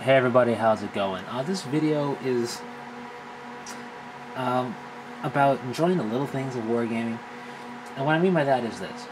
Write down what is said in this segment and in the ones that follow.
Hey everybody, how's it going? This video is um, about enjoying the little things of wargaming, and what I mean by that is this: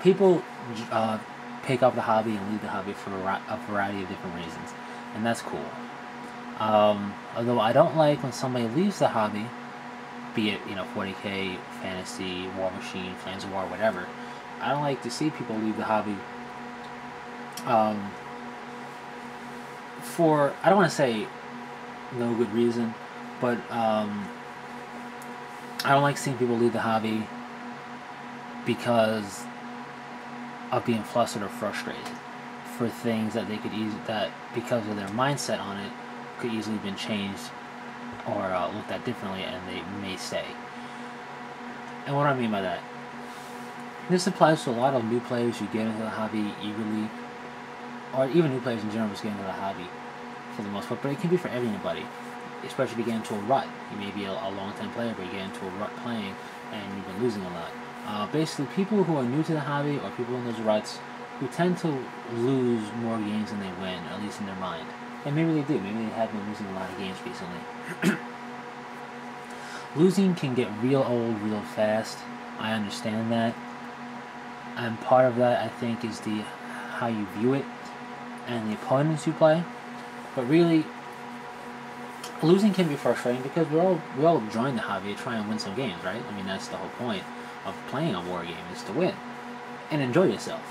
people pick up the hobby and leave the hobby for a variety of different reasons, and that's cool. Although I don't like when somebody leaves the hobby, be it 40k, fantasy, War Machine, Flames of War, whatever. I don't like to see people leave the hobby um, for, I don't want to say no good reason, but I don't like seeing people leave the hobby because of being flustered or frustrated for things that they could that because of their mindset on it could easily been changed or looked at differently, and they may stay. And what do I mean by that? This applies to a lot of new players who get into the hobby eagerly, or even new players in general just get into the hobby for the most part, but it can be for everybody, especially if you get into a rut. You may be a long-time player, but you get into a rut playing and you've been losing a lot. Basically, people who are new to the hobby or people in those ruts who tend to lose more games than they win, at least in their mind. And maybe they do. Maybe they have been losing a lot of games recently. Losing can get real old real fast. I understand that. And part of that, I think, is how you view it and the opponents you play. But really, losing can be frustrating because we all join the hobby to try and win some games, right? I mean, that's the whole point of playing a war game, is to win and enjoy yourself.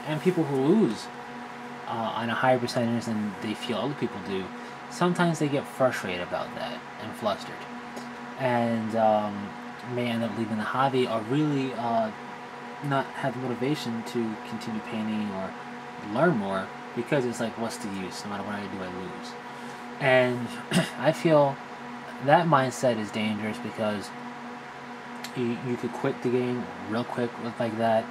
And people who lose on a higher percentage than they feel other people do, sometimes they get frustrated about that and flustered, and may end up leaving the hobby or really not have the motivation to continue painting or learn more, because it's like, what's the use? No matter what I do, I lose. And I feel that mindset is dangerous because you could quit the game real quick like that.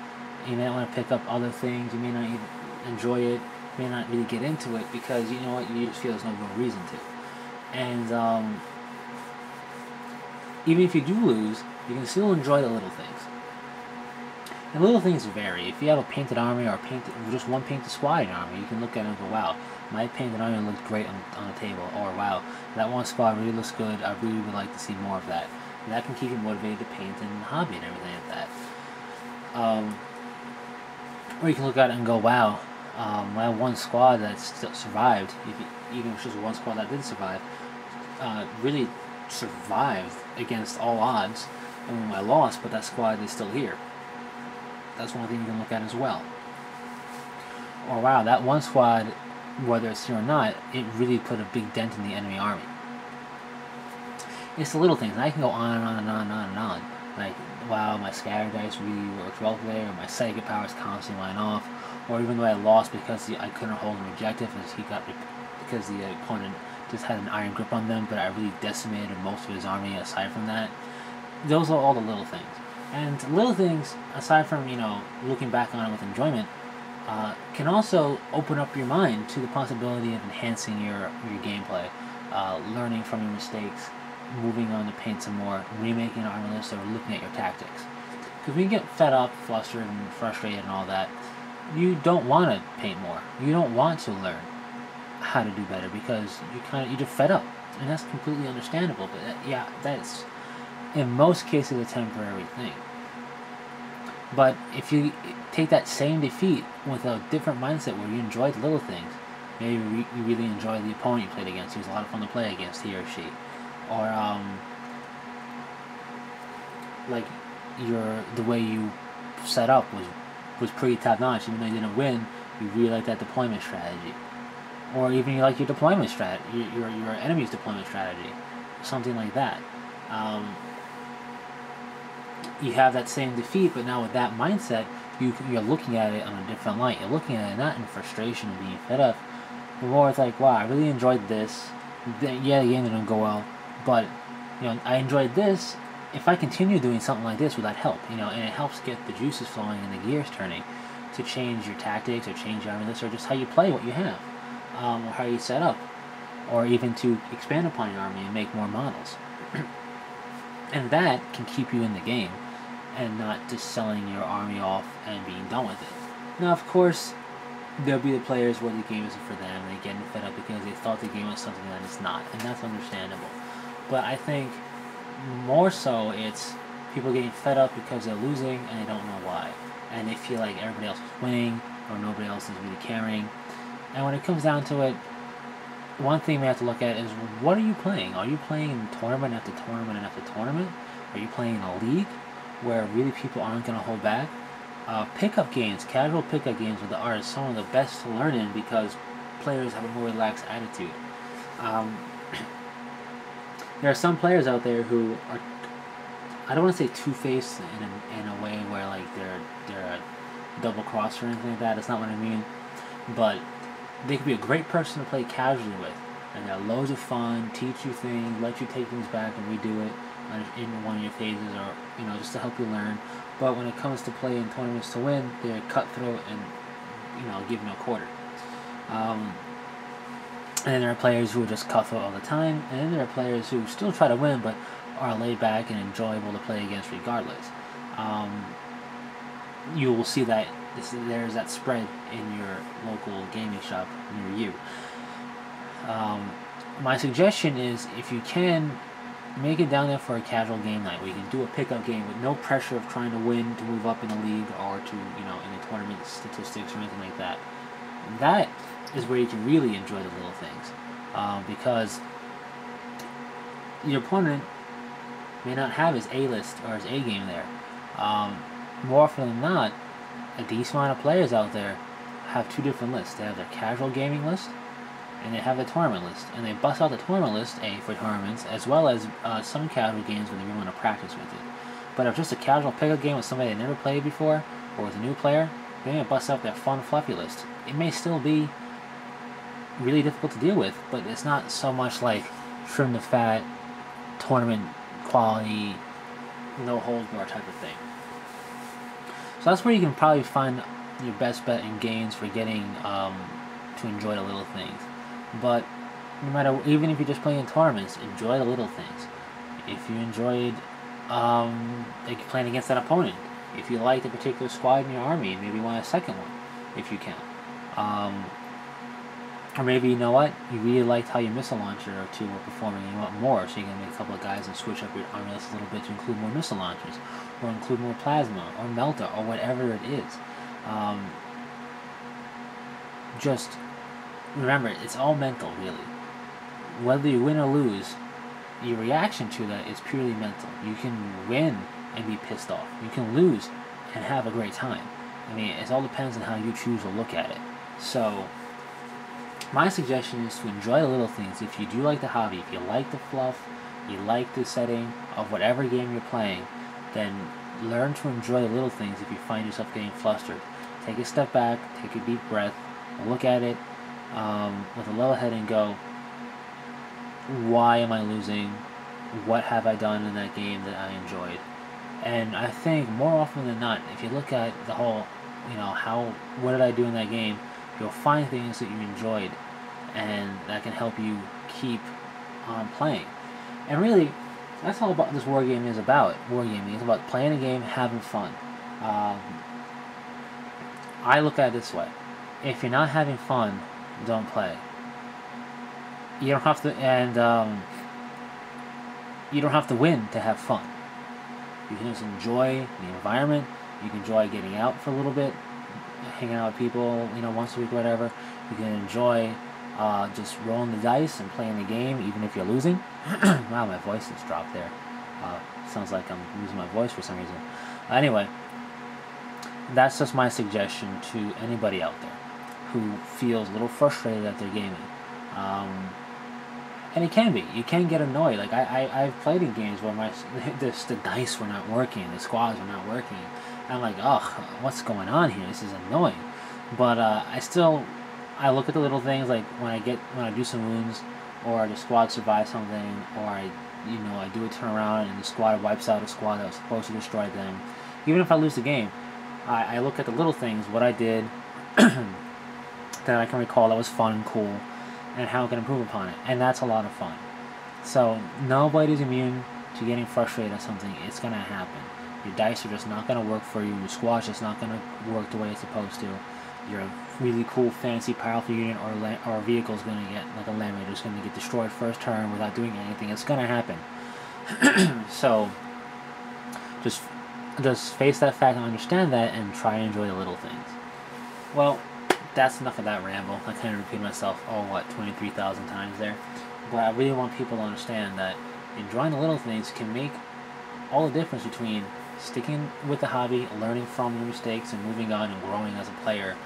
You may not want to pick up other things. You may not even enjoy it. You may not really get into it because, you know what, you just feel there's no real reason to. And even if you do lose, you can still enjoy the little things. And little things vary. If you have a painted army or just one painted squad in your army, you can look at it and go, wow, my painted army looked great on the table. Or, wow, that one squad really looks good. I really would like to see more of that. And that can keep you motivated to paint and hobby and everything like that. Or you can look at it and go, wow, my one squad that still survived, even if it's just one squad that did survive, really survived against all odds. And I lost, but that squad is still here. That's one thing you can look at as well. Or, wow, that one squad, whether it's here or not, it really put a big dent in the enemy army. It's the little things, and I can go on and on and on and on and on. Like, wow, my scatter dice really worked well today, or my psychic powers constantly went off, or even though I lost because I couldn't hold an objective because the opponent just had an iron grip on them, but I really decimated most of his army aside from that. Those are all the little things. And little things, aside from, looking back on it with enjoyment, can also open up your mind to the possibility of enhancing your gameplay, learning from your mistakes, moving on to paint some more, remaking an army list, or looking at your tactics. Because when you get fed up, flustered, and frustrated and all that, you don't want to paint more. You don't want to learn how to do better because you're just fed up. And that's completely understandable, but that's in most cases a temporary thing. But if you take that same defeat with a different mindset where you enjoyed little things, maybe you really enjoy the opponent you played against, he was a lot of fun to play against, he or she, or like the way you set up was pretty top notch. Even though you didn't win, you really like that deployment strategy, or even you like your deployment strategy, your enemy's deployment strategy, something like that. You have that same defeat, but now with that mindset, you're looking at it on a different light. You're looking at it not in frustration and being fed up, but more it's like, wow, I really enjoyed this. Yeah, the game didn't go well, but I enjoyed this. If I continue doing something like this, would that help? And it helps get the juices flowing and the gears turning to change your tactics or change your army list or just how you play what you have, or how you set up, or even to expand upon your army and make more models. And that can keep you in the game and not just selling your army off and being done with it. Now, of course, there'll be the players where the game isn't for them, and they get fed up because they thought the game was something that it's not, and that's understandable. But I think more so it's people getting fed up because they're losing and they don't know why, and they feel like everybody else is winning or nobody else is really caring. And when it comes down to it, one thing we have to look at is, what are you playing? Are you playing in tournament after tournament and after tournament? Are you playing in a league where really people aren't going to hold back? Pickup games, casual pickup games with the are some of the best to learn in because players have a more relaxed attitude. There are some players out there who are, I don't want to say two-faced in a way where like they're a double cross or anything like that. That's not what I mean. But they could be a great person to play casually with, and they're loads of fun, teach you things, let you take things back and redo it in one of your phases, or just to help you learn. But when it comes to playing tournaments to win, they're cutthroat and give no quarter. And then there are players who are just cutthroat all the time, and then there are players who still try to win but are laid back and enjoyable to play against regardless. You will see that there's that spread in your local gaming shop near you. My suggestion is, if you can, make it down there for a casual game night where you can do a pickup game with no pressure of trying to win to move up in the league or to in the tournament statistics or anything like that. That is where you can really enjoy the little things, because your opponent may not have his A list or his A game there. More often than not, a decent amount of players out there have two different lists. They have their casual gaming list, and they have the tournament list. And they bust out the tournament list, for tournaments, as well as some casual games when they really want to practice with it. But if just a casual pickup game with somebody they never played before, or with a new player, they may bust out their fun, fluffy list. It may still be really difficult to deal with, but it's not so much like trim the fat, tournament quality, no holds barred type of thing. So that's where you can probably find your best bet in games for getting to enjoy the little things. But no matter, even if you're just playing in tournaments, enjoy the little things. If you enjoyed like playing against that opponent, if you liked a particular squad in your army, maybe you want a second one, if you can. Or maybe, you really liked how your missile launcher or two were performing and you want more, so you can make a couple of guys and switch up your army list a little bit to include more missile launchers, or include more plasma, or melta, or whatever it is. Just remember, it's all mental, really. Whether you win or lose, your reaction to that is purely mental. You can win and be pissed off. You can lose and have a great time. I mean, it all depends on how you choose to look at it. So, my suggestion is to enjoy the little things. If you do like the hobby, if you like the fluff, you like the setting of whatever game you're playing, then learn to enjoy the little things if you find yourself getting flustered. Take a step back, take a deep breath, look at it with a level head and go, why am I losing? What have I done in that game that I enjoyed? And I think more often than not, if you look at the whole, what did I do in that game, you'll find things that you enjoyed, and that can help you keep on playing. And really, that's all about this wargaming is about. Wargaming is about playing a game, having fun. I look at it this way: if you're not having fun, don't play. You don't have to, and you don't have to win to have fun. You can just enjoy the environment. You can enjoy getting out for a little bit, hanging out with people, once a week, whatever. You can enjoy just rolling the dice and playing the game, even if you're losing. Wow, my voice has dropped there. Sounds like I'm losing my voice for some reason. Anyway, that's just my suggestion to anybody out there who feels a little frustrated at their gaming. And it can be. You can get annoyed. Like, I've played in games where the dice were not working, the squads were not working. And I'm like, ugh, what's going on here? This is annoying. But I look at the little things, like when I do some wounds, or the squad survives something, or I do a turnaround and the squad wipes out a squad that was supposed to destroy them. Even if I lose the game, I look at the little things, what I did that I can recall that was fun and cool, and how I can improve upon it. And that's a lot of fun. So nobody's immune to getting frustrated at something. It's going to happen. Your dice are just not going to work for you. Your squad's just not going to work the way it's supposed to. your really cool, fancy, powerful unit or vehicle is going to get, like a Land Raider, is going to get destroyed first turn without doing anything. It's going to happen. So just face that fact and understand that, and try and enjoy the little things. Well, that's enough of that ramble. I kind of repeated myself, 23,000 times there. But I really want people to understand that enjoying the little things can make all the difference between sticking with the hobby, learning from your mistakes, and moving on and growing as a player.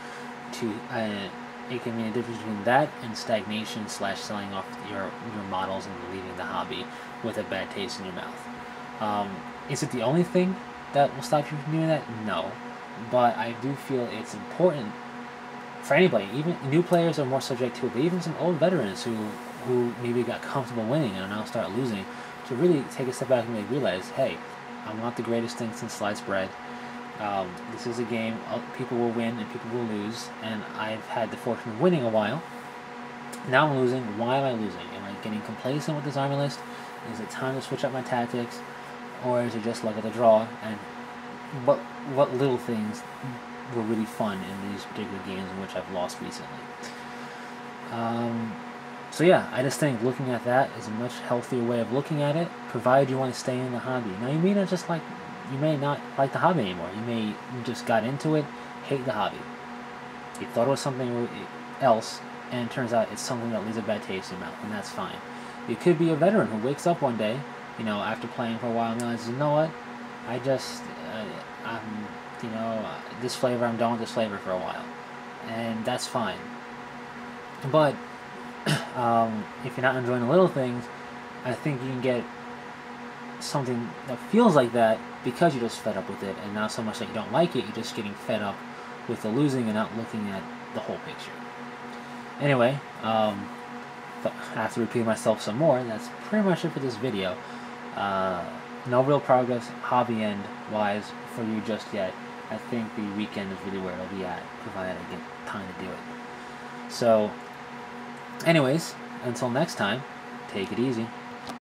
It can mean a difference between that and stagnation / selling off your models and leaving the hobby with a bad taste in your mouth. Is it the only thing that will stop you from doing that? No. But I do feel it's important for anybody. Even new players are more subject to it, but even some old veterans who maybe got comfortable winning and now start losing, to really take a step back and realize, hey, I'm not the greatest thing since sliced bread. This is a game. People will win and people will lose, and I've had the fortune of winning a while. Now I'm losing. Why am I losing? Am I getting complacent with this army list? Is it time to switch up my tactics, or is it just luck of the draw? And what little things were really fun in these particular games in which I've lost recently? So yeah, I just think looking at that is a much healthier way of looking at it, provided you want to stay in the hobby. Now, you may not like the hobby anymore. You just got into it, hate the hobby. You thought it was something else, and it turns out it's something that leaves a bad taste in your mouth, and that's fine. You could be a veteran who wakes up one day, after playing for a while, and realizes, you know what, this flavor, I'm done with this flavor for a while, and that's fine. But if you're not enjoying the little things, I think you can get something that feels like that because you're just fed up with it, and not so much that you don't like it, you're just getting fed up with the losing and not looking at the whole picture. Anyway, after repeating myself some more, that's pretty much it for this video. No real progress hobby end wise for you just yet. I think the weekend is really where it'll be at, provided I get time to do it. So anyways, until next time, take it easy.